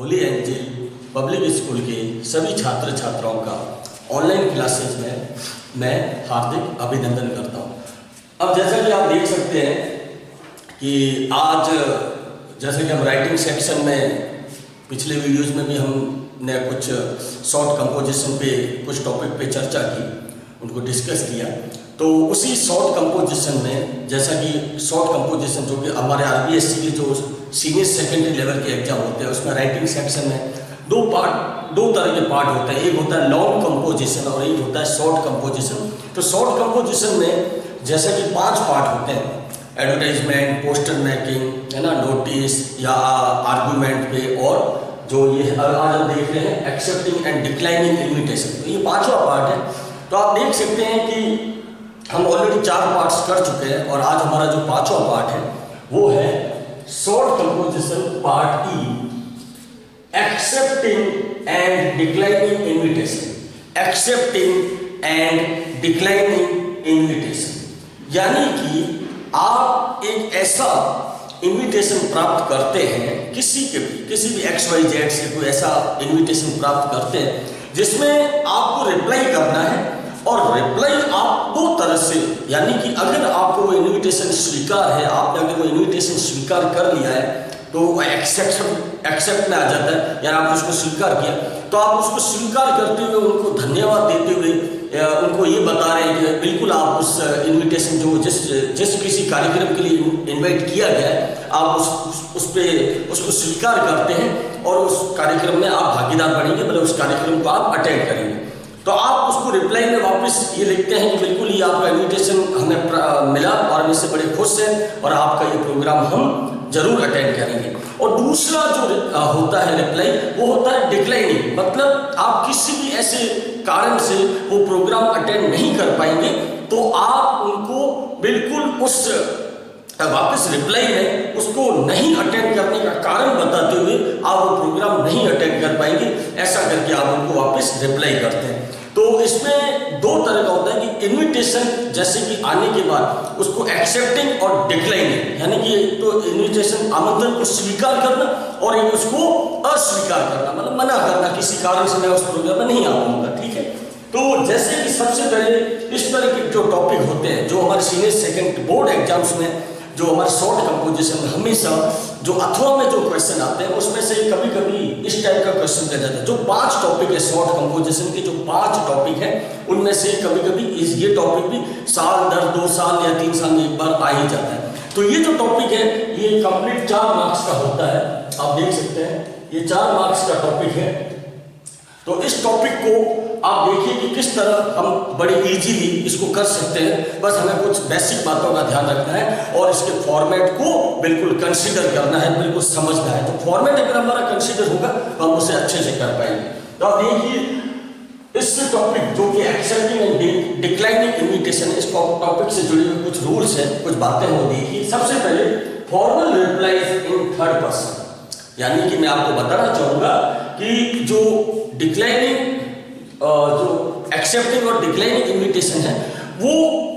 Holi angel public school के सभी छात्र छात्राओं का ऑनलाइन क्लासेज में मैं हार्दिक अभिनंदन करता हूं। अब जैसा कि आप देख सकते हैं कि आज जैसे कि हम राइटिंग सेक्शन में पिछले वीडियोज़ में भी हमने कुछ शॉर्ट कंपोजिशन पे कुछ टॉपिक पे चर्चा की, उनको डिस्कस किया। तो उसी शॉर्ट कंपोजिशन में जैसा कि शॉर्ट कंपोजिशन जो कि हमारे आरबीएससी के जो सीनियर सेकेंडरी लेवल के एग्जाम होते हैं उसमें राइटिंग सेक्शन में दो तरह के पार्ट होते हैं। एक होता है लॉन्ग कंपोजिशन और एक होता है शॉर्ट कंपोजिशन। तो शॉर्ट कंपोजिशन में जैसा कि 5 पार्ट होते हैं, एडवर्टाइजमेंट, पोस्टर मेकिंग, है ना, नोटिस या आर्गूमेंट पे, और जो ये आज हम देख रहे हैं एक्सेप्टिंग एंड डिक्लाइनिंग इन्विटेशन। तो ये 5वां पार्ट है। तो आप देख सकते हैं कि हम ऑलरेडी 4 पार्ट्स कर चुके हैं और आज हमारा जो 5वां पार्ट है वो है short composition part E, accepting and declining invitation. Accepting and declining invitation यानी कि आप एक ऐसा इन्विटेशन प्राप्त करते हैं, किसी भी XYZ से कोई ऐसा इन्विटेशन प्राप्त करते हैं जिसमें आपको रिप्लाई करना है। और रिप्लाई आप 2 तरह से, यानी कि अगर आपको वो इन्विटेशन स्वीकार है, आपने अगर वो इन्विटेशन स्वीकार कर लिया है तो एक्सेप्ट में आ जाता है, यानी आपने उसको स्वीकार किया तो आप उसको स्वीकार करते हुए उनको धन्यवाद देते हुए उनको ये बता रहे हैं कि बिल्कुल आप उस इन्विटेशन जो जिस किसी कार्यक्रम के लिए इन्वाइट किया गया है आप उसको स्वीकार करते हैं और उस कार्यक्रम में आप भागीदार बनेंगे, मतलब उस कार्यक्रम को आप अटेंड करेंगे। तो आप उसको रिप्लाई में वापस ये लिखते हैं कि बिल्कुल ये आपका इन्विटेशन हमें मिला और हम इससे बड़े खुश हैं और आपका ये प्रोग्राम हम जरूर अटेंड करेंगे। और दूसरा जो होता है रिप्लाई वो होता है डिक्लाइनिंग, मतलब आप किसी भी ऐसे कारण से वो प्रोग्राम अटेंड नहीं कर पाएंगे तो आप उनको बिल्कुल उस वापस रिप्लाई में उसको नहीं अटेंड करने का कारण बताते हुए आप वो प्रोग्राम नहीं अटेंड कर पाएंगे, ऐसा करके आप उनको वापस रिप्लाई करते हैं। तो इसमें 2 तरह का होता है कि इन्विटेशन जैसे कि आने के बाद उसको एक्सेप्टिंग और डिक्लाइनिंग, यानी कि तो इन्विटेशन आमंत्रण को स्वीकार करना और एक उसको अस्वीकार करना, मतलब मना करना, किसी कारण से मैं उस प्रोग्राम में नहीं आ पाऊंगा। ठीक है, तो जैसे कि सबसे पहले इस तरह के जो टॉपिक होते हैं जो हमारे सीनियर सेकेंड बोर्ड एग्जाम्स में जो हमारे शॉर्ट कंपोजिशन में हमेशा जो अथवा में जो क्वेश्चन आते हैं उसमें से कभी कभी इस टाइप का क्वेश्चन दिया जाता है। जो 5 टॉपिक है शॉर्ट कंपोजिशन के, जो 5 टॉपिक है उनमें से कभी कभी ये टॉपिक भी साल दर 2 साल या 3 साल में एक बार आ ही जाता है। तो ये जो टॉपिक है ये कंप्लीट 4 मार्क्स का होता है, आप देख सकते हैं ये 4 मार्क्स का टॉपिक है। तो इस टॉपिक को आप देखिए कि किस तरह हम बड़े इजीली इसको कर सकते हैं। बस हमें कुछ बेसिक बातों का ध्यान रखना है और इसके फॉर्मेट को बिल्कुल कंसीडर करना है, बिल्कुल समझना है। तो फॉर्मेट अगर हमारा कंसीडर होगा तो हम उसे अच्छे से कर पाएंगे। तो आप देखिए इस टॉपिक जो कि एक्सेप्टिंग एंड डिक्लाइनिंग इन्विटेशन, इस टॉपिक से जुड़े हुए कुछ रूल्स हैं, कुछ बातें हो। देखिए सबसे पहले फॉर्मल रिप्लाईज इन 3rd पर्सन, यानी कि मैं आपको बताना चाहूंगा कि जो डिक्लाइनिंग जो एक्सेप्टिंग और डिक्लाइनिंग इन्विटेशन है वो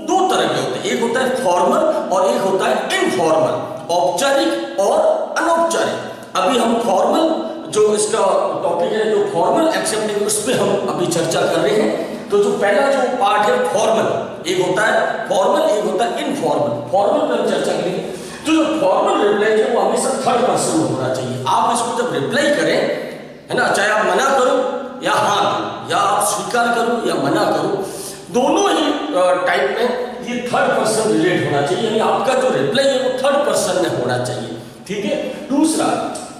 2 तरह के होते हैं। एक होता है फॉर्मल और एक होता है इनफॉर्मल, औपचारिक और अनौपचारिक। अभी हम फॉर्मल जो इसका टॉपिक है जो फॉर्मल एक्सेप्टिंग उस पर हम अभी चर्चा कर रहे हैं। तो जो पहला जो पार्ट है फॉर्मल, एक होता है फॉर्मल, एक होता है इनफॉर्मल। फॉर्मल पर हम चर्चा करेंगे। तो जो फॉर्मल रिप्लाई है वो हमेशा 3rd पर्सन में होना चाहिए। आप इसको जब रिप्लाई करें, है ना, चाहे आप मना करो या हाँ दो, या आप स्वीकार करो या मना करो, दोनों ही टाइप में ये 3rd पर्सन रिलेट होना चाहिए, यानी आपका जो रिप्लाई है वो 3rd पर्सन में होना चाहिए। ठीक है। दूसरा,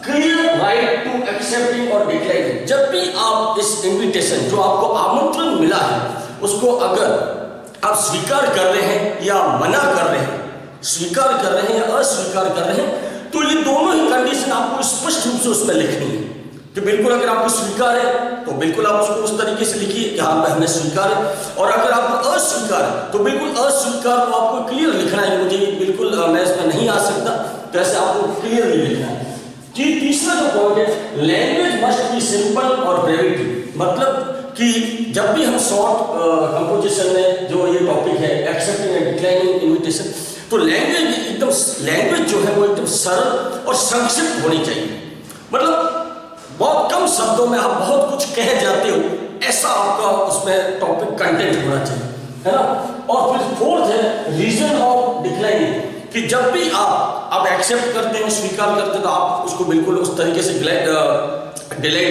क्लियर राइट टू एक्सेप्टिंग और डिक्लाइनिंग। जब भी आप इस इन्विटेशन जो आपको आमंत्रण मिला है उसको अगर आप स्वीकार कर रहे हैं या मना कर रहे हैं, स्वीकार कर रहे हैं या अस्वीकार कर रहे हैं, तो ये दोनों ही कंडीशन आपको स्पष्ट रूप से उसमें लिखनी है। कि बिल्कुल अगर आपको स्वीकार है तो बिल्कुल आप उसको उस तरीके से लिखिए कि हाँ हमें स्वीकार है, और अगर आपको अस्वीकार है तो बिल्कुल अस्वीकार को आपको क्लियर लिखना है, मुझे बिल्कुल मैं इसमें नहीं आ सकता, तो ऐसे आपको क्लियरली लिखना है। जी तीसरा जो पॉइंट है, लैंग्वेज मस्ट बी सिंपल और ब्रेविटी, मतलब कि जब भी हम शॉर्ट कंपोजिशन में जो ये टॉपिक है एक्सेप्टिंग एंड डिक्लाइनिंग इन्विटेशन, तो लैंग्वेज जो है वो एकदम सरल और संक्षिप्त होनी चाहिए। मतलब बहुत कम शब्दों में आप बहुत कुछ कह जाते हो, ऐसा आपका उसमें टॉपिक कंटेंट होना चाहिए, है ना। और फिर फोर्थ है रीजन ऑफ डिक्लाइनिंग, कि जब भी आप एक्सेप्ट करते हैं, स्वीकार करते हैं, तो आप उसको बिल्कुल उस तरीके से डिलाइट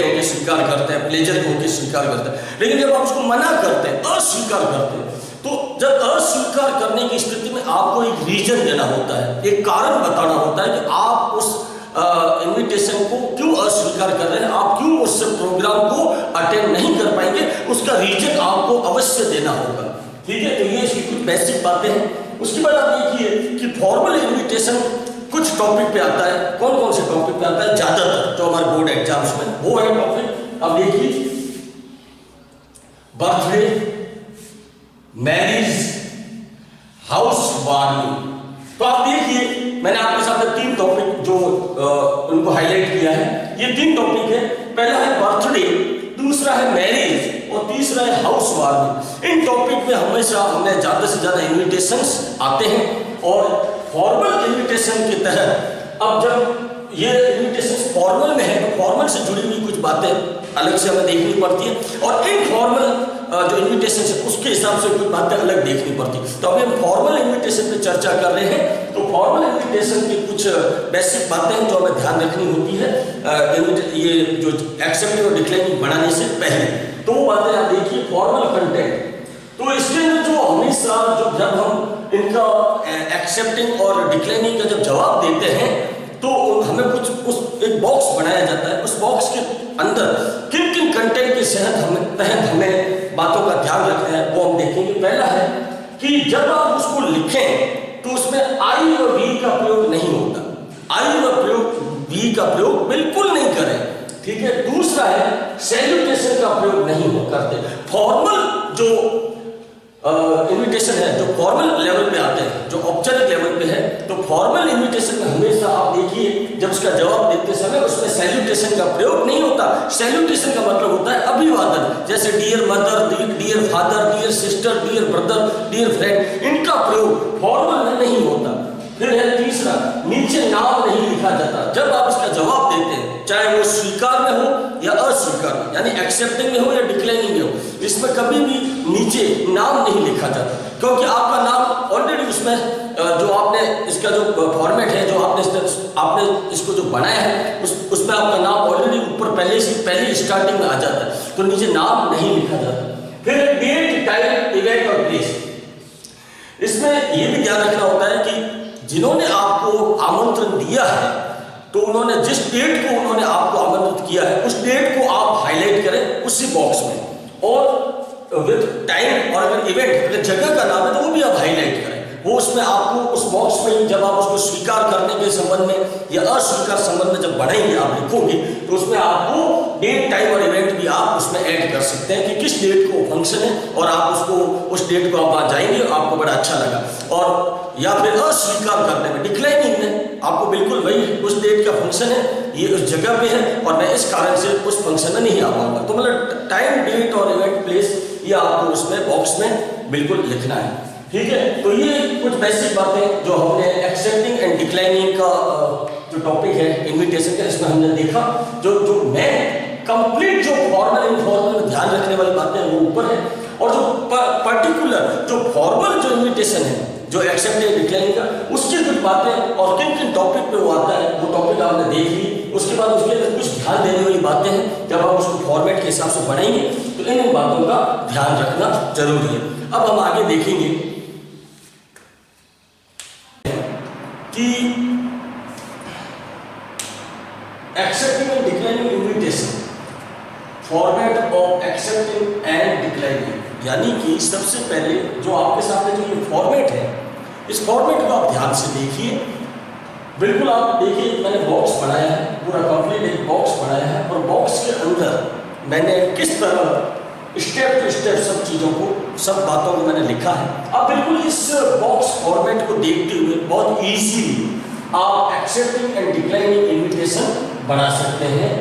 होकर स्वीकार करते हैं, प्लेजर होकर स्वीकार करते हैं। लेकिन जब आप उसको मना करते हैं, अस्वीकार करते हैं, तो जब अस्वीकार करने की स्थिति में आपको एक रीजन देना होता है, एक कारण बताना होता है कि आप उस इन्विटेशन को क्यों अस्वीकार कर रहे हैं, आप क्यों उस प्रोग्राम को अटेंड नहीं कर पाएंगे, उसका रीजन आपको अवश्य देना होगा, ठीक है। तो ये इसकी कुछ बेसिक बातें हैं। उसके बाद आप देखिए कि फॉर्मल इन्विटेशन कुछ टॉपिक पे आता है। कौन कौन से टॉपिक पे आता है? ज्यादातर जो हमारे बोर्ड एग्जाम्स में वो है टॉपिक। अब देखिए बर्थडे, मैरिज, हाउस वार्मिंग। तो आप देखिए मैंने आपके साथ 3 टॉपिक जो उनको हाईलाइट किया है। ये 3 टॉपिक है। पहला है बर्थडे, दूसरा है मैरिज और तीसरा है हाउस वार्मिंग। इन टॉपिक में हमेशा हमें ज्यादा से ज्यादा इन्विटेशंस आते हैं और फॉर्मल इन्विटेशन के तहत अब जब ये इन्विटेशन फॉर्मल में है तो फॉर्मल से जुड़ी हुई कुछ बातें अलग से हमें देखनी पड़ती है और इनफॉर्मल जो इन्विटेशन है उसके हिसाब से कुछ बातें अलग देखनी पड़ती है। तो अभी हम फॉर्मल इन्विटेशन पे चर्चा कर रहे हैं। तो फॉर्मल इन्विटेशन की कुछ बेसिक बातें हैं जो हमें ध्यान रखनी होती है ये जो एक्सेप्टिंग और डिक्लाइनिंग बनाने से पहले। तो वो बातें आप देखिए फॉर्मल कंटेंट। तो इसके जो हमेशा जब हम इनका एक्सेप्टिंग और डिक्लाइनिंग का जब जवाब देते हैं तो हमें कुछ उस एक बॉक्स बनाया जाता है। उस बॉक्स के अंदर किन किन कंटेंट के तहत हमें बातों का ध्यान रखना है वो हम देखेंगे। पहला है कि जब आप उसको लिखें तो उसमें आई और वी का प्रयोग नहीं होता। आई और वी का प्रयोग बिल्कुल नहीं करें, ठीक है। दूसरा है सैल्यूटेशन का प्रयोग नहीं करते। फॉर्मल जो इन्विटेशन है जो फॉर्मल लेवल पे आते हैं, जो औपचारिक लेवल पे है, तो फॉर्मल इन्विटेशन में हमेशा आप देखिए जब उसका जवाब देते समय उसमें सैल्यूटेशन का प्रयोग नहीं होता। सैल्यूटेशन का मतलब होता है अभिवादन, जैसे dear mother, dear father, dear sister, dear brother, dear friend, इनका प्रयोग फॉर्मल में नहीं होता। फिर है तीसरा, नीचे नाम नहीं लिखा जाता। जब आप इसका जवाब देते हैं चाहे वो स्वीकार में हो या अस्वीकार में, यानी एक्सेप्टिंग में हो या डिक्लाइनिंग में हो, इसमें कभी भी नीचे नाम नहीं लिखा जाता क्योंकि आपका नाम ऑलरेडी उसमें जो आपने इसका जो फॉर्मेट है जो आपने इसको जो बनाया है उसमें आपका नाम ऑलरेडी ऊपर पहले स्टार्टिंग में आ जाता है, तो नीचे नाम नहीं लिखा जाता। फिर डेट, टाइम, इवेंट और प्लेस। इसमें यह भी ध्यान रखना होता है कि जिन्होंने आपको आमंत्रण दिया है तो उन्होंने जिस डेट को उन्होंने आपको आमंत्रित किया है उस डेट को आप हाईलाइट करें उसी बॉक्स में, और विद टाइम और अगर इवेंट अगर जगह का नाम है तो वो भी आप हाईलाइट करें। वो उसमें आपको उस बॉक्स में जब आप उसको स्वीकार करने के संबंध में या अस्वीकार संबंध में जब बढ़ाएंगे आप लिखोगे तो उसमें आपको डेट, टाइम और इवेंट भी आप उसमें ऐड कर सकते हैं कि किस डेट को फंक्शन है और आप उसको उस डेट को आप वहाँ जाएंगे आपको बड़ा अच्छा लगा। और या फिर अस्वीकार करने में डिक्लाइनिंग में आपको बिल्कुल वही उस डेट का फंक्शन है, ये उस जगह पे है और मैं इस कारण से उस फंक्शन में नहीं आ पाऊंगा। तो मतलब टाइम, डेट और इवेंट, प्लेस ये आपको उसमें बॉक्स में बिल्कुल लिखना है, ठीक है। तो ये कुछ बेसिक बातें जो हमने एक्सेप्टिंग एंड डिक्लाइनिंग का जो टॉपिक है इन्विटेशन का, इसमें हमने देखा जो मैं कंप्लीट जो फॉर्मल इनफॉर्मल में ध्यान रखने वाली बातें वो ऊपर है और जो पर्टिकुलर जो फॉर्मल जो इन्विटेशन है जो एक्सेप्टिंग डिक्लाइनिंग का उसकी कुछ बातें और किन किन टॉपिक पे वो आता है वो टॉपिक आपने देख ली। उसके बाद उसके अंदर कुछ ध्यान देने वाली बातें हैं, जब आप उसको फॉर्मेट के हिसाब से बनाएंगे तो इन बातों का ध्यान रखना जरूरी है। अब हम आगे देखेंगे कि accepting and declining invitation, format of accepting and declining, यानी कि सबसे पहले जो आपके सामने जो ये फॉर्मेट है इस फॉर्मेट को आप ध्यान से देखिए। बिल्कुल आप देखिए मैंने बॉक्स बनाया है, पूरा कंप्लीट एक बॉक्स बनाया है और बॉक्स के अंदर मैंने किस तरह स्टेप टू स्टेप सब चीज़ों को सब बातों को मैंने लिखा है। आप बिल्कुल इस बॉक्स फॉर्मेट को देखते हुए बहुत ईजीली आप एक्सेप्टिंग एंड डिक्लाइनिंग इन्विटेशन बना सकते हैं,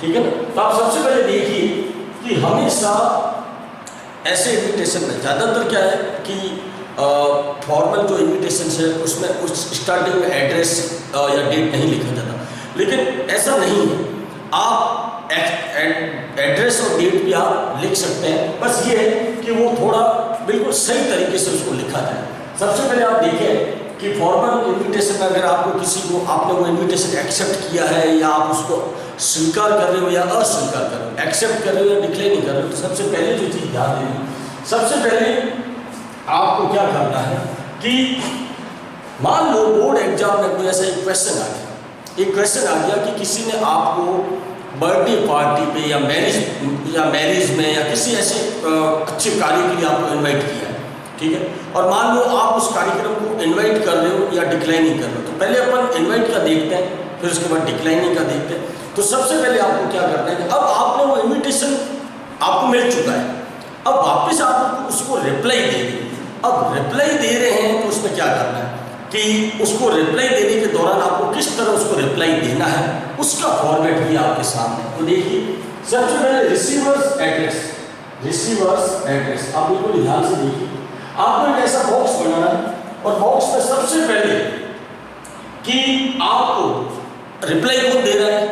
ठीक है ना। तो आप सबसे पहले देखिए कि हमेशा ऐसे इन्विटेशन में ज़्यादातर क्या है कि फॉर्मल जो इन्विटेशन है उसमें उस स्टार्टिंग में एड्रेस या डेट नहीं लिखा जाता, लेकिन ऐसा नहीं है। आप एड्रेस और डेट भी आप लिख सकते हैं। बस ये है कि वो थोड़ा बिल्कुल सही तरीके से उसको लिखा जाए। सबसे पहले आप देखें कि फॉर्मल इन्विटेशन में अगर आपको किसी को आपने वो इन्विटेशन एक्सेप्ट किया है या आप उसको स्वीकार कर रहे हो या अस्वीकार कर रहे हो, एक्सेप्ट कर रहे हो या डिक्लेयर नहीं कर रहे हो, तो सबसे पहले जो चीज़ ध्यान देनी, सबसे पहले आपको क्या करना है कि मान लो बोर्ड एग्जाम में कोई ऐसा एक क्वेश्चन आ गया, एक क्वेश्चन आ गया कि किसी ने आपको बर्थडे पार्टी पे या मैरिज में या किसी ऐसे अच्छे कार्य के लिए आपको इनवाइट किया है, ठीक है, और मान लो आप उस कार्यक्रम को इनवाइट कर रहे हो या डिक्लाइनिंग कर रहे हो। तो पहले अपन इनवाइट का देखते हैं, फिर उसके बाद डिक्लाइनिंग का देखते हैं। तो सबसे पहले आपको क्या करना है कि अब आपने वो इन्विटेशन आपको मिल चुका है, अब वापस आप उसको रिप्लाई दे रहे हैं। अब रिप्लाई दे रहे हैं तो उसमें क्या करना है कि उसको रिप्लाई देने के दौरान आपको किस तरह उसको रिप्लाई देना है, उसका फॉर्मेट भी आपके सामने। तो देखिए सबसे पहले रिसीवर्स एड्रेस, रिसीवर्स एड्रेस आप बिल्कुल ध्यान से देखिए। आपको एक ऐसा बॉक्स बनाना है और बॉक्स में सबसे पहले कि आपको रिप्लाई कौन दे रहा है,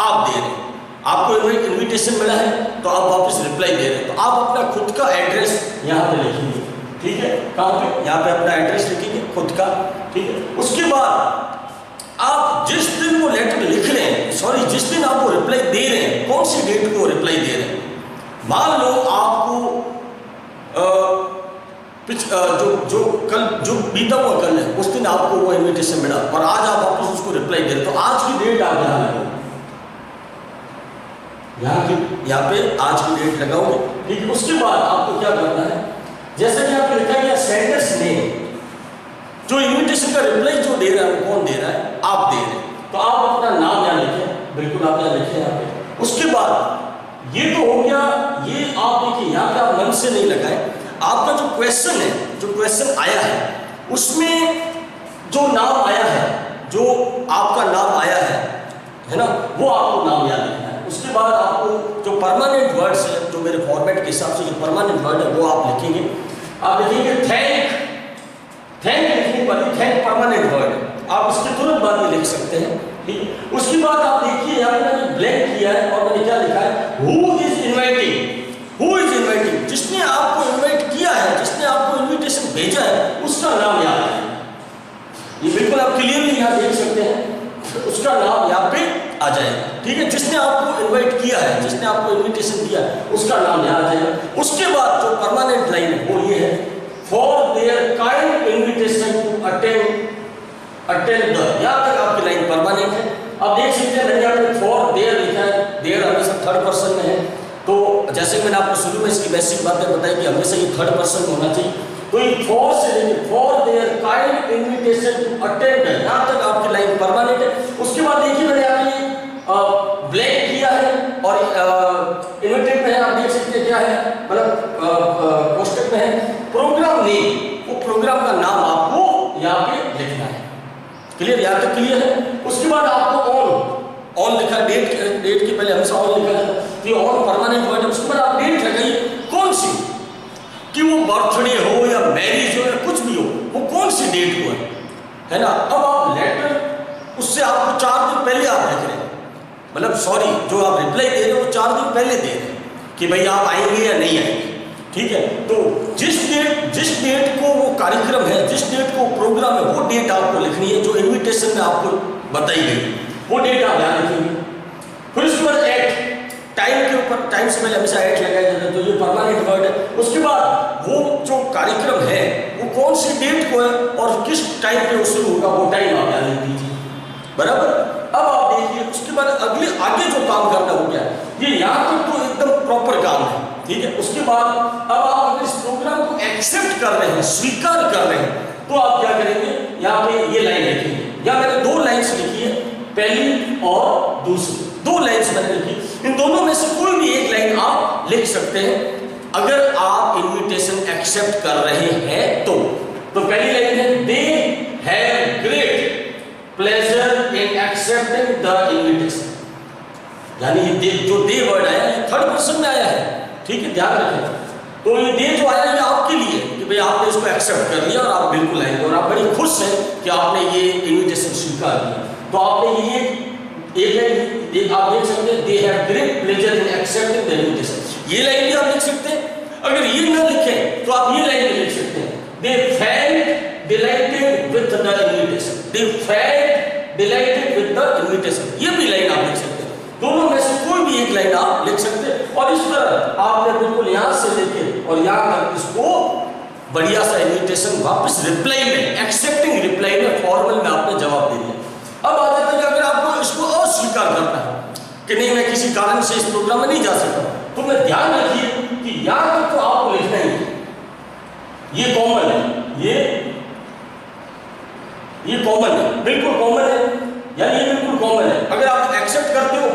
आप दे रहे हैं। आपको इन्विटेशन मिला है तो आप वापस रिप्लाई दे रहे हैं, तो आप अपना खुद का एड्रेस यहाँ पे लिखेंगे, ठीक है, कहाँ पे, यहाँ पे अपना एड्रेस लिखेंगे खुद का, ठीक है। उसके बाद आप जिस दिन वो लेटर लिख रहे हैं, सॉरी जिस दिन आप वो रिप्लाई दे रहे हैं, कौन सी डेट को रिप्लाई दे रहे हैं। मान लो आपको जो कल जो बीता हुआ कल है उस दिन आपको वो इन्विटेशन मिला और आज आप वापस उसको रिप्लाई दे रहे, तो आज की डेट आप यहाँ लगाओगे, यहाँ पे आज की डेट लगाओगे, ठीक है। उसके बाद आपको क्या करना है, जैसे कि आपको लिखा गया सेंडर्स नेम, जो इन्विटेशन का रिप्लाई जो दे रहा है वो कौन दे रहा है, आप दे रहे हैं, तो आप अपना नाम यहाँ लिखें, बिल्कुल आप यहाँ लिखें यहाँ पे। उसके बाद ये तो हो गया, ये आप देखिए यहाँ पे आप मन से नहीं लगाए, आपका जो क्वेश्चन है, जो क्वेश्चन आया है उसमें जो नाम आया है, जो आपका नाम आया है ना, वो आपको नाम याद लिखना है। उसके बाद आपको जो परमानेंट वर्ड्स है, जो मेरे फॉर्मेट के हिसाब से जो परमानेंट वर्ड है वो आप लिखेंगे। आप लिखेंगे थैंक, थैंक लिखने के बाद थैंक परमानेंट वर्ड है, आप उसके तुरंत बाद में लिख सकते हैं, ठीक है। उसके बाद आप देखिए यहाँ पे मैंने ब्लैंक किया है और मैंने क्या लिखा है, who is inviting, who is inviting, जिसने आपको इन्वाइट किया है, जिसने आपको इन्विटेशन भेजा है उसका नाम याद है। ये बिल्कुल आप क्लियरली यहाँ देख सकते हैं, उसका नाम यहाँ पे आ जाएगा, ठीक है। जिसने आपको इन्वाइट किया है, जिसने आपको इन्विटेशन दिया है उसका नाम यहाँ आ जाएगा। उसके बाद जो परमानेंट लाइन है वो ये है, for their kind invitation to attend the, यहाँ तक आपकी लाइन परमानेंट है। अब देख सकते हैं मैंने यहाँ पे फॉर देयर लिखा है, देयर हमेशा थर्ड पर्सन में है, तो जैसे मैंने आपको शुरू में इसकी बेसिक बातें बताई कि हमेशा ये थर्ड पर्सन होना चाहिए, तो ये फॉर से लेंगे, for their kind invitation to attend, यहाँ तक आपकी लाइन परमानेंट है। उसके बाद देखिए मैंने यहाँ पे ब्लैंक किया है और इन्विटेड में है, आप देख सकते हैं क्या है, मतलब कोष्टक में है प्रोग्राम नेम, वो प्रोग्राम का नाम आपको यहाँ पे लिखना है। क्लियर, यहाँ तक क्लियर है। उसके बाद आपको ऑन लिखा, डेट के पहले हमेशा ऑन लिखा है, तो ये ऑन परमानेंट वर्ड है। उसके बाद आप डेट लगाइए कौन सी, कि वो बर्थडे हो या मैरिज हो या कुछ भी हो, वो कौन सी डेट को है ना। अब आप लेटर उससे आपको 4 दिन पहले आप लिख रहे हैं, मतलब सॉरी जो आप रिप्लाई दे रहे हो वो 4 दिन पहले दे रहे हैं कि भाई आप आएंगे या नहीं आएंगे, ठीक है। तो जिस डेट को वो कार्यक्रम है, जिस डेट को प्रोग्राम है, वो डेट आपको लिखनी है जो इन्विटेशन में आपको बताई गई, वो डेट आप यहाँ लिखेंगे। फिर उसके बाद एट, टाइम के ऊपर, टाइम से पहले हमेशा एट लगाया जाता है, तो ये परमानेंट वर्ड है। उसके बाद वो जो कार्यक्रम है वो कौन सी डेट को है और किस टाइम पे वो शुरू होगा, वो टाइम आप यहाँ लिख दीजिए, बराबर। अब आप देखिए उसके बाद अगले आगे जो काम करना हो गया, ये यहाँ तक तो एकदम प्रॉपर काम है, ठीक है। उसके बाद अब आप अगर इस प्रोग्राम को एक्सेप्ट कर रहे हैं, स्वीकार कर रहे हैं, तो आप क्या करेंगे, यहाँ पे ये लाइन लिखेंगे। यहाँ मैंने 2 लाइन्स लिखी है, पहली और दूसरी, 2 लाइन्स मैंने लिखी। इन दोनों में से कोई भी एक लाइन आप लिख सकते हैं अगर आप इन्विटेशन एक्सेप्ट कर रहे हैं तो पहली लाइन है, they have great pleasure in accepting the invitation, यानी ये जो दे वर्ड आया ये थर्ड पर्सन में आया है, ठीक है, ध्यान रखें। तो ये दे जो आया ये आपके लिए कि भाई आपने इसको एक्सेप्ट कर लिया और आप बिल्कुल आएंगे और आप बड़ी खुश हैं कि आपने ये इन्विटेशन स्वीकार किया। तो आपने ये एक आप देख सकते हैं, they have great pleasure in accepting the invitation. ये लाइन भी आप लिख सकते हैं। अगर ये ना लिखें तो आप ये लाइन भी लिख सकते हैं, they felt dilated with the invitation, they felt dilated with the invitation. ये भी लाइन आप लिख सकते हैं। दोनों में से कोई भी एक लाइन आप लिख सकते हैं। और इस तरह आपने बिल्कुल यहां से लेके और यहां तक इसको बढ़िया सा इनविटेशन वापस रिप्लाई में, एक्सेप्टिंग रिप्लाई में, फॉर्मल में आपने जवाब दे दिया। अब आ जाता है कि अगर आपको इसको अस्वीकार करना है कि नहीं मैं किसी कारण से इस प्रोग्राम में नहीं जा सकता, तो मैं ध्यान रखिए कि यहां तक तो आपको लिखना ही है। ये कॉमन है, ये कॉमन है, बिल्कुल कॉमन है, यानी ये बिल्कुल कॉमन है। अगर आप एक्सेप्ट करते हो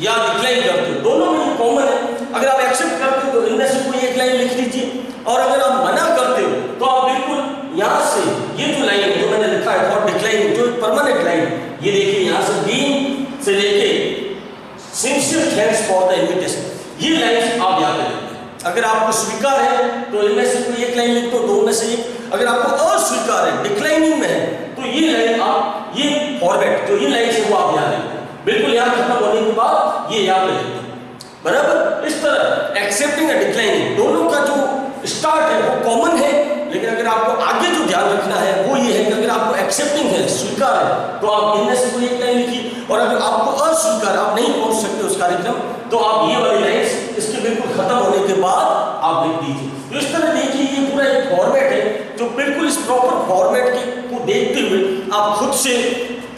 या डिक्लाइन करते हो, दोनों में ये कॉमन है। अगर आप एक्सेप्ट करते हो तो इनमें से कोई एक लाइन लिख लीजिए, और अगर आप मना करते हो तो आप बिल्कुल यहां से ये जो लाइन है जो मैंने लिखा है फॉर डिक्लाइन, जो परमानेंट लाइन, ये देखिए यहां से बीइंग से लेके sincere thanks for the invitation, ये लाइन आप याद रखिए। अगर आपको स्वीकार है तो इनमें से कोई एक लाइन लिख दो, दो में से एक। अगर आपको अस्वीकार है, डिक्लाइनिंग में है, तो ये लाइन आप, ये फॉर्मेट जो ये लाइन है वो आप याद रखिए। बिल्कुल यहां खत्म होने के बाद ये याद रखिए, बराबर। इस तरह एक्सेप्टिंग और डिक्लाइनिंग दोनों का जो स्टार्ट है वो कॉमन है, लेकिन अगर आपको आगे जो ध्यान रखना है वो ये है कि अगर आपको एक्सेप्टिंग है, स्वीकार है, तो आप इनमें से कोई एक लाइन लिखिए। और अगर आपको अस्वीकार, आप नहीं पहुंच सकते उस कार्यक्रम, तो आप ये वाली लाइन इसके बिल्कुल खत्म होने के बाद आप लिख दीजिए। तो इस तरह देखिए ये पूरा एक फॉर्मेट है जो बिल्कुल इस प्रॉपर फॉर्मेट को देखते हुए आप खुद से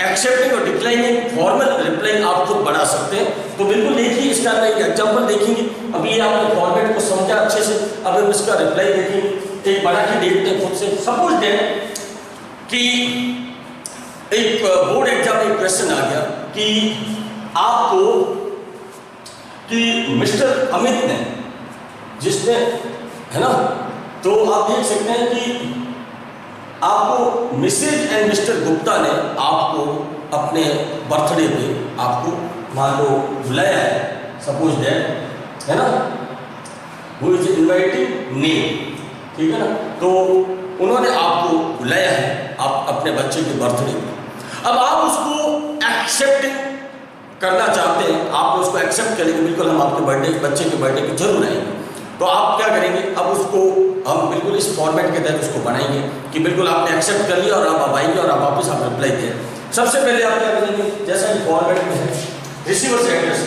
एक्सेप्टिंग और डिक्लाइनिंग फॉर्मल रिप्लाई आप खुद बढ़ा सकते हैं। तो बिल्कुल देखिए इसका मैं एक एग्जांपल देखेंगे। अभी ये आपने फॉर्मेट को समझा अच्छे से, अब हम इसका रिप्लाई देखेंगे। एक बड़ा के देखते हैं खुद से। सपोज दें कि एक बोर्ड एग्जाम में क्वेश्चन आ गया कि आपको, कि मिस्टर अमित ने, जिसने, है ना, तो आप देख सकते हैं कि आपको मिसेज एंड मिस्टर गुप्ता ने आपको अपने बर्थडे पे आपको मान लो बुलाया है, सपोज दैट, है ना, वो इज इनवाइटिंग नेम, ठीक है ना। तो उन्होंने आपको बुलाया है आप अपने बच्चे के बर्थडे पे। अब आप उसको एक्सेप्ट करना चाहते हैं, आप उसको एक्सेप्ट करेंगे, बिल्कुल हम आपके बर्थडे, बच्चे के बर्थडे पे जरूर आएंगे। तो आप क्या करेंगे, अब उसको हम बिल्कुल इस फॉर्मेट के तहत उसको बनाएंगे कि बिल्कुल आपने एक्सेप्ट कर लिया और आप आएंगे और आप वापस आप रिप्लाई दें। सबसे पहले आप क्या करेंगे, जैसा कि फॉर्मेट में है, receivers address,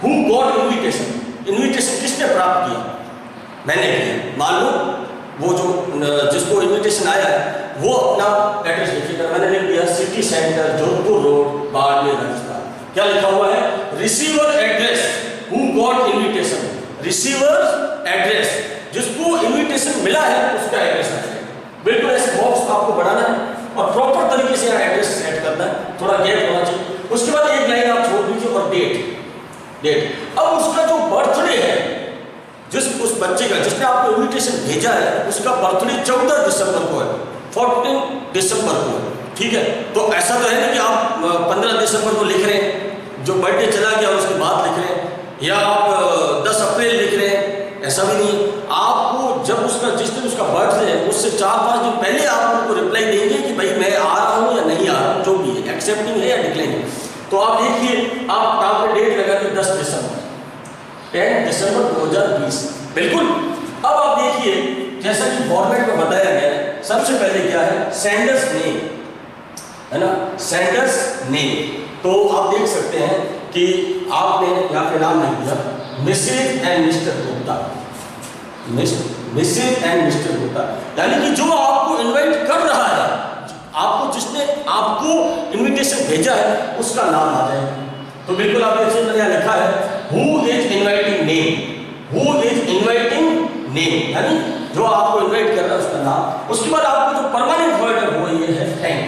who got invitation, invitation किसने प्राप्त किया, मैंने किया। मान लो वो जो जिसको इन्विटेशन आया है वो अपना एड्रेस लिखिएगा। मैंने लिख दिया city centre, Jodhpur road, Barmer, Rajasthan. क्या लिखा हुआ है, receiver address, who got invitation, receiver address, जिसको इन्विटेशन मिला है उसका एड्रेस आएगा। बिल्कुल ऐसे बॉक्स आपको बनाना है और प्रॉपर तरीके से यहाँ एड्रेस सेट करना है, थोड़ा गैप होना चाहिए। उसके बाद एक लाइन आप छोड़ दीजिए और डेट। अब उसका जो बर्थडे है, जिस उस बच्चे का जिसने आपको इन्विटेशन भेजा है, उसका बर्थडे 14 दिसंबर को है, 14 दिसंबर को है, ठीक है। तो ऐसा तो है ना कि आप 15 दिसंबर को लिख रहे हैं, जो बर्थडे चला गया उसके बाद लिख रहे हैं, या आप 10 अप्रैल लिख रहे हैं, ऐसा भी नहीं। आपको जब उसका, जिस दिन उसका बर्थडे है उससे 4-5 दिन पहले आप उनको रिप्लाई देंगे कि भाई मैं आ रहा हूँ या नहीं आ रहा हूँ, जो भी है, एक्सेप्टिंग है या डिक्लाइनिंग। तो आप देखिए, आप यहाँ पे डेट लगा दी 10 दिसंबर, 10 दिसंबर 2020, बिल्कुल। अब आप देखिए जैसा कि फॉर्मेट में बताया गया है, सबसे पहले क्या है, सेंडर्स नेम, है ना, सेंडर्स नेम। तो आप देख सकते हैं कि आपने यहाँ पे नाम लिख दिया Mrs and Mr Gupta, Mrs and Mr Gupta, यानी कि जो आपको इनवाइट कर रहा है, आपको जिसने आपको इनविटेशन भेजा है उसका नाम आ जाएगा। तो बिल्कुल आप देखिए मैंने लिखा है who is inviting name, who is inviting name, यानी जो आपको इनवाइट कर रहा है उसका नाम। उसके बाद आपको जो परमानेंट वर्ड है वो ये है थैंक,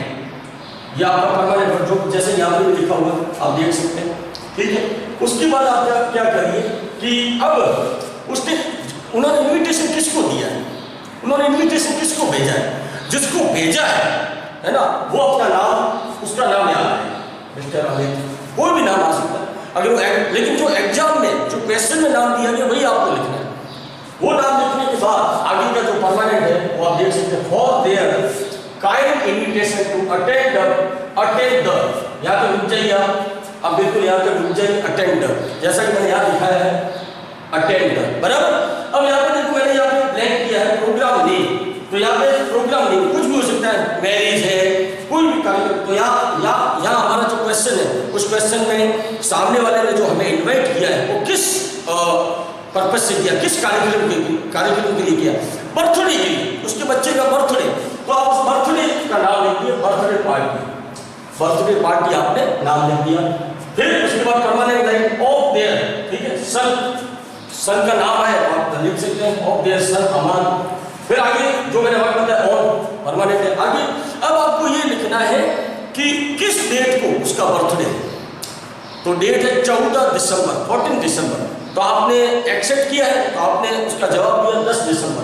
ये आपका परमानेंट वर्ड, जो जैसे यहाँ पे लिखा हुआ आप देख सकते हैं, ठीक है। उसके बाद आप क्या करिए कि अब उसने, उन्होंने इनविटेशन किसको दिया है, उन्होंने इनविटेशन किसको भेजा है, जिसको भेजा है ना, वो अपना नाम, उसका नाम याद है, मिस्टर अमित, कोई भी नाम आ सकता है। अगर वो लेकिन जो एग्जाम में जो क्वेश्चन में नाम दिया गया वही आपको लिखना है। वो नाम लिखने के बाद आगे का जो परमानेंट है वो आप देख सकते हैं, for their kind invitation to attend the, या तो रुक जाइए आप, अब बिल्कुल यहाँ पे रुक जाइए, अटेंड, जैसा कि मैंने यहाँ लिखा पर्पज से किया, किस कार्यक्रम के लिए किया, बर्थडे के लिए, उसके बच्चे का बर्थडे, तो आप उस बर्थडे का नाम लिख दिए बर्थडे पार्टी आपने नाम लिख दिया। फिर उसके बाद परमानेंट लाइन ऑफ देयर, ठीक है, सन का नाम है तो आप लिख सकते हैं ऑफ देयर सन अमान। फिर आगे जो मैंने वर्ड बताया ऑन परमानेंट है। आगे अब आपको ये लिखना है कि किस डेट को उसका बर्थडे है, तो डेट है 14 दिसंबर, तो आपने एक्सेप्ट किया है तो आपने उसका जवाब दिया 10 दिसंबर,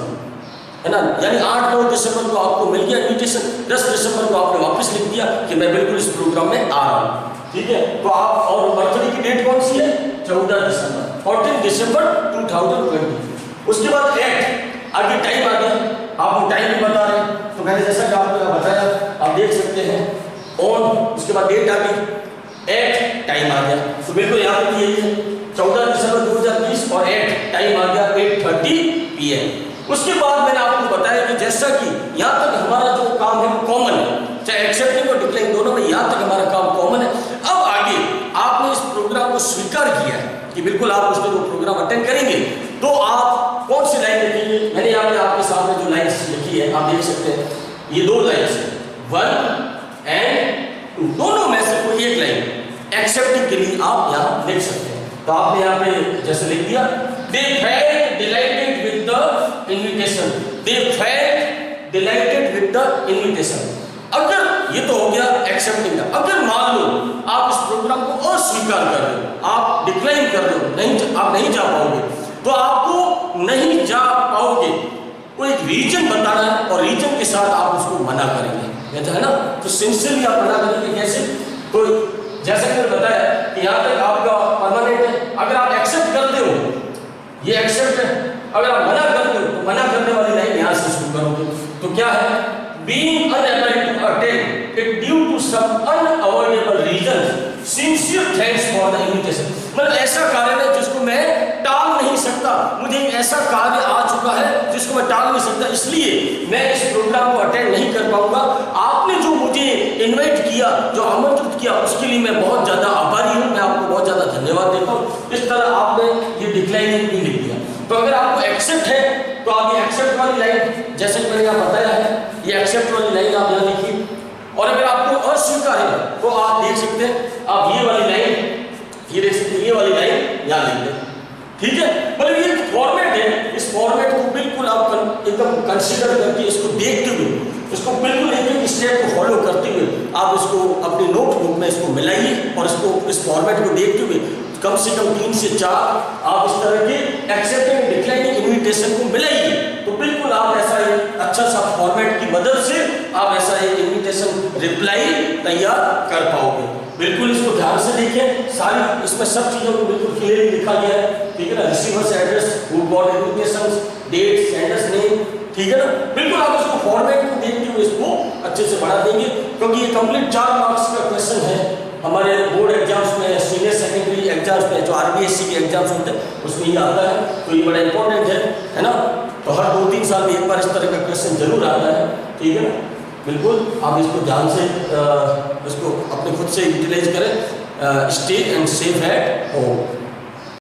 है ना, यानी 8-9 दिसंबर को आपको मिल गया इन्विटेशन, 10 दिसंबर को आपने वापस लिख दिया कि मैं बिल्कुल इस प्रोग्राम में आ रहा हूँ, ठीक है। तो आप और बर्थडे की डेट कौन सी है, 14 दिसंबर 2020। उसके बाद एट, आगे टाइम आ गया, आपको टाइम भी बता रहे हैं, तो मैंने जैसा कि आपको बताया आप देख सकते हैं ऑन, उसके बाद डेट आ गई, एट टाइम आ गया, तो बिल्कुल यहाँ पर यही है 14 दिसंबर 2020 और एट टाइम आ गया 8:30 PM। उसके बाद मैंने आपको बताया कि जैसा कि यहाँ तक हमारा जो काम है वो कॉमन है, चाहे एक्सेप्टिंग और डिक्लाइनिंग दोनों में यहाँ तक हमारा काम कॉमन है। अब आगे आपने इस प्रोग्राम को स्वीकार किया है कि बिल्कुल आप उसमें वो प्रोग्राम अटेंड करेंगे, तो आप कौन सी लाइन लिखेंगे, मैंने यहाँ पे आपके सामने जो लाइन लिखी है आप देख सकते हैं, ये 2 लाइन है, 1 एंड 2, दोनों में से कोई एक लाइन एक्सेप्टिंग के लिए आप यहाँ लिख सकते हैं। तो आपने यहाँ पे जैसे लिख दिया they felt delighted with the invitation, अगर ये तो हो गया एक्सेप्टिंग का। अगर मान लो आप इस प्रोग्राम को अस्वीकार कर रहे हो, आप डिक्लाइन कर रहे हो, आप नहीं जा पाओगे, तो आपको नहीं जा पाओगे वो एक रीजन बताना है और रीजन के साथ आप उसको मना करेंगे, है ना। तो सिंसियरली आप मना करेंगे कैसे, तो जैसे मैंने बताया कि यहाँ तक आपका परमानेंट है, अगर आप एक्सेप्ट करते हो ये एक्सेप्ट है, अगर आप मना करते हो तो मना करने वाली लाइन यहाँ से शुरू करोगे, तो क्या है, being unable to attend it due to some unavoidable reasons, sincere thanks for the invitation, मतलब ऐसा कार्य है जिसको मैं टाल नहीं सकता, मुझे एक ऐसा कार्य आ चुका है जिसको मैं टाल नहीं सकता, इसलिए मैं इस प्रोग्राम को अटेंड नहीं कर पाऊंगा। आपने जो मुझे इनवाइट किया, जो आमंत्रित किया, उसके लिए मैं बहुत ज़्यादा आभारी हूँ, मैं आपको बहुत ज़्यादा धन्यवाद देता हूँ। इस तरह आपने ये डिक्लाइनिंग भी लिख दिया। तो अगर आपको एक्सेप्ट है तो आप ये एक्सेप्ट वाली लाइन, जैसे कि मैंने यहाँ बताया है, ये एक्सेप्ट वाली लाइन आप यहाँ लिखिए, और अगर आपको अस्वीकार है तो आप देख सकते हैं, आप ये वाली लाइन, ये देख सकते हैं, ये वाली लाइन यहाँ लिख दें, ठीक है। मतलब ये फॉर्मेट है, इस फॉर्मेट को बिल्कुल आप एकदम कंसीडर करके इसको देखते हुए, इसको बिल्कुल एक स्टेप को फॉलो करते हुए आप इसको अपनी नोटबुक में इसको मिलाइए और इसको इस फॉर्मेट को देखते हुए कम से कम 3 से 4 आप इस तरह के एक्सेप्टिंग डिक्लाइनिंग इन्विटेशन को मिलाइए, तो बिल्कुल आप ऐसा एक अच्छा सा फॉर्मेट की मदद से आप ऐसा एक इन्विटेशन रिप्लाई तैयार कर पाओगे। बिल्कुल इसको ध्यान से देखें, सारी इसमें सब चीज़ों को बिल्कुल क्लियरली लिखा गया है, ठीक है ना, receiver's address, who got invitation, date, sender's name, ठीक है ना। बिल्कुल आप इसको फॉर्मेट को देखते हुए इसको अच्छे से बढ़ा देंगे, क्योंकि ये कंप्लीट 4 मार्क्स का क्वेश्चन है। हमारे बोर्ड एग्जाम्स में, सीनियर सेकेंडरी एग्जाम्स में, जो RBSC के एग्जाम्स होते हैं उसमें ये आता है, तो ये बड़ा इंपॉर्टेंट है ना। तो हर 2-3 साल में एक बार इस तरह का क्वेश्चन जरूर आता है, ठीक है ना। बिल्कुल आप इसको ध्यान से इसको अपने खुद से यूटिलाइज करें। Stay and safe at home.